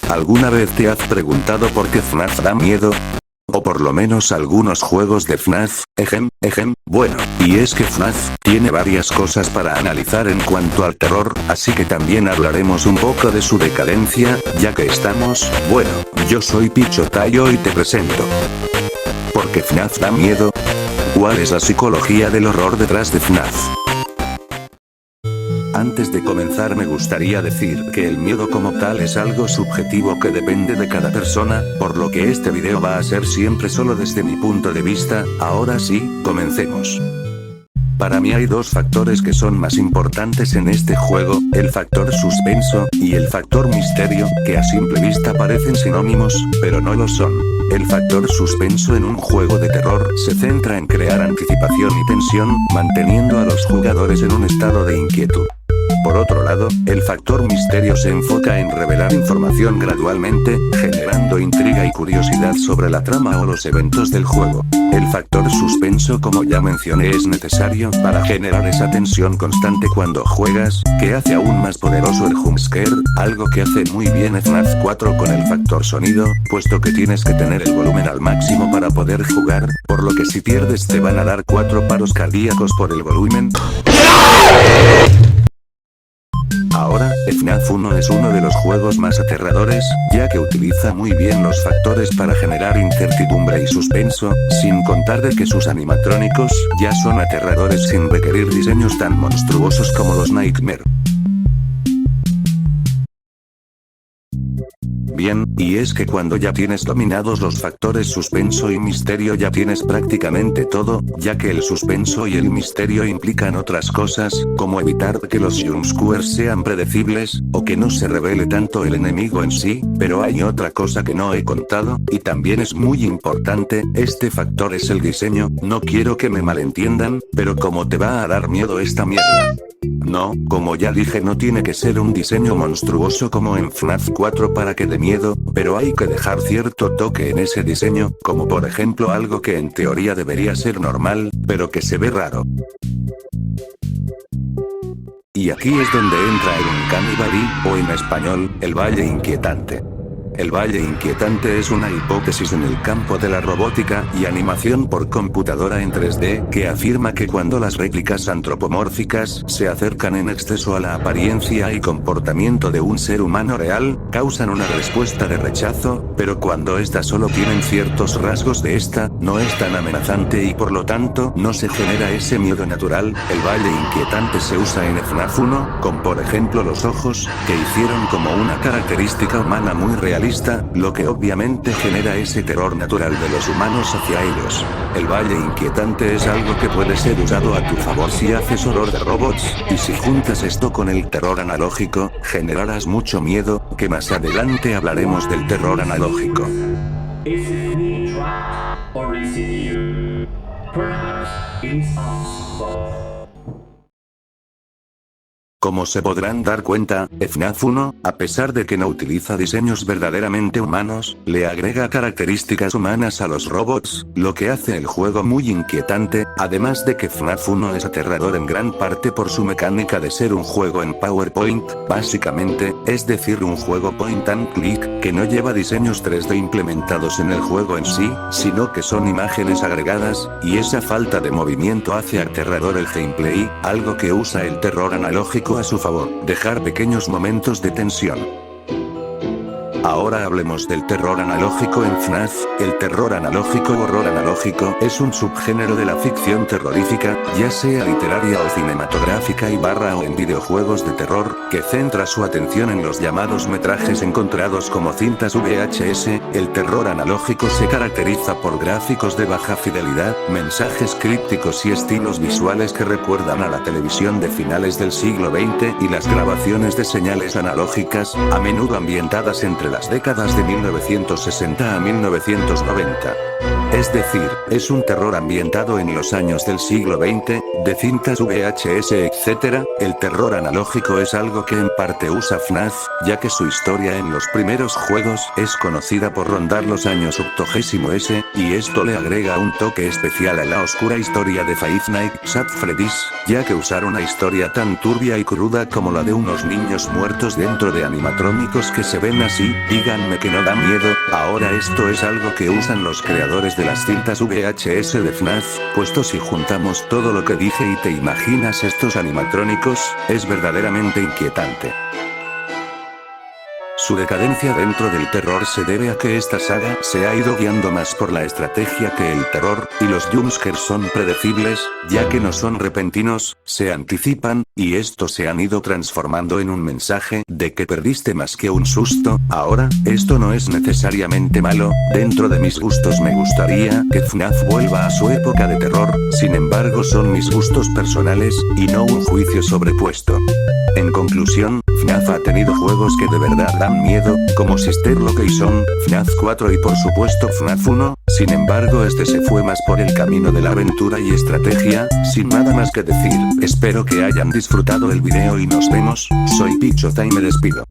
¿Alguna vez te has preguntado por qué FNAF da miedo? O por lo menos algunos juegos de FNAF, bueno, y es que FNAF tiene varias cosas para analizar en cuanto al terror, así que también hablaremos un poco de su decadencia, ya que estamos, bueno, yo soy Pichotayo y te presento. ¿Por qué FNAF da miedo? ¿Cuál es la psicología del horror detrás de FNAF? Antes de comenzar me gustaría decir que el miedo como tal es algo subjetivo que depende de cada persona, por lo que este video va a ser siempre solo desde mi punto de vista. Ahora sí, comencemos. Para mí hay dos factores que son más importantes en este juego, el factor suspenso, y el factor misterio, que a simple vista parecen sinónimos, pero no lo son. El factor suspenso en un juego de terror se centra en crear anticipación y tensión, manteniendo a los jugadores en un estado de inquietud. Por otro lado, el factor misterio se enfoca en revelar información gradualmente, generando intriga y curiosidad sobre la trama o los eventos del juego. El factor suspenso, como ya mencioné, es necesario para generar esa tensión constante cuando juegas, que hace aún más poderoso el jumpscare, algo que hace muy bien FNAF 4 con el factor sonido, puesto que tienes que tener el volumen al máximo para poder jugar, por lo que si pierdes te van a dar 4 paros cardíacos por el volumen. Ahora, FNAF 1 es uno de los juegos más aterradores, ya que utiliza muy bien los factores para generar incertidumbre y suspenso, sin contar de que sus animatrónicos ya son aterradores sin requerir diseños tan monstruosos como los Nightmare. Bien, y es que cuando ya tienes dominados los factores suspenso y misterio ya tienes prácticamente todo, ya que el suspenso y el misterio implican otras cosas, como evitar que los jumpscares sean predecibles, o que no se revele tanto el enemigo en sí, pero hay otra cosa que no he contado, y también es muy importante, este factor es el diseño, no quiero que me malentiendan, pero ¿cómo te va a dar miedo esta mierda? No, como ya dije, no tiene que ser un diseño monstruoso como en FNAF 4 para que dé miedo, pero hay que dejar cierto toque en ese diseño, como por ejemplo algo que en teoría debería ser normal, pero que se ve raro. Y aquí es donde entra el Uncanny Valley, o en español, el Valle Inquietante. El Valle Inquietante es una hipótesis en el campo de la robótica y animación por computadora en 3D que afirma que cuando las réplicas antropomórficas se acercan en exceso a la apariencia y comportamiento de un ser humano real, causan una respuesta de rechazo, pero cuando éstas solo tienen ciertos rasgos de esta, no es tan amenazante y por lo tanto no se genera ese miedo natural. El Valle Inquietante se usa en FNAF 1, con por ejemplo los ojos, que hicieron como una característica humana muy realista, lo que obviamente genera ese terror natural de los humanos hacia ellos. El Valle Inquietante es algo que puede ser usado a tu favor si haces horror de robots, y si juntas esto con el terror analógico, generarás mucho miedo, que más adelante hablaremos del terror analógico. Como se podrán dar cuenta, FNAF 1, a pesar de que no utiliza diseños verdaderamente humanos, le agrega características humanas a los robots, lo que hace el juego muy inquietante, además de que FNAF 1 es aterrador en gran parte por su mecánica de ser un juego en PowerPoint, básicamente, es decir un juego point and click, que no lleva diseños 3D implementados en el juego en sí, sino que son imágenes agregadas, y esa falta de movimiento hace aterrador el gameplay, algo que usa el terror analógico a su favor, dejar pequeños momentos de tensión. Ahora hablemos del terror analógico en FNAF. El terror analógico o horror analógico es un subgénero de la ficción terrorífica, ya sea literaria o cinematográfica o en videojuegos de terror, que centra su atención en los llamados metrajes encontrados como cintas VHS. El terror analógico se caracteriza por gráficos de baja fidelidad, mensajes crípticos y estilos visuales que recuerdan a la televisión de finales del siglo XX y las grabaciones de señales analógicas, a menudo ambientadas entre las décadas de 1960 a 1990. Es decir, es un terror ambientado en los años del siglo XX, de cintas VHS etc., el terror analógico es algo que en parte usa FNAF, ya que su historia en los primeros juegos es conocida por rondar los años 80s, y esto le agrega un toque especial a la oscura historia de Five Nights at Freddy's, ya que usar una historia tan turbia y cruda como la de unos niños muertos dentro de animatrónicos que se ven así, díganme que no da miedo. Ahora esto es algo que usan los creadores de las cintas VHS de FNAF, puesto si juntamos todo lo que dije y te imaginas estos animatrónicos, es verdaderamente inquietante. Su decadencia dentro del terror se debe a que esta saga se ha ido guiando más por la estrategia que el terror, y los jumpscares son predecibles, ya que no son repentinos, se anticipan, y estos se han ido transformando en un mensaje de que perdiste más que un susto. Ahora, esto no es necesariamente malo, dentro de mis gustos me gustaría que FNAF vuelva a su época de terror, sin embargo son mis gustos personales, y no un juicio sobrepuesto. En conclusión, FNAF ha tenido juegos que de verdad dan miedo, como Sister Location, FNAF 4 y por supuesto FNAF 1, sin embargo este se fue más por el camino de la aventura y estrategia. Sin nada más que decir, espero que hayan disfrutado el video y nos vemos, soy Pichota y me despido.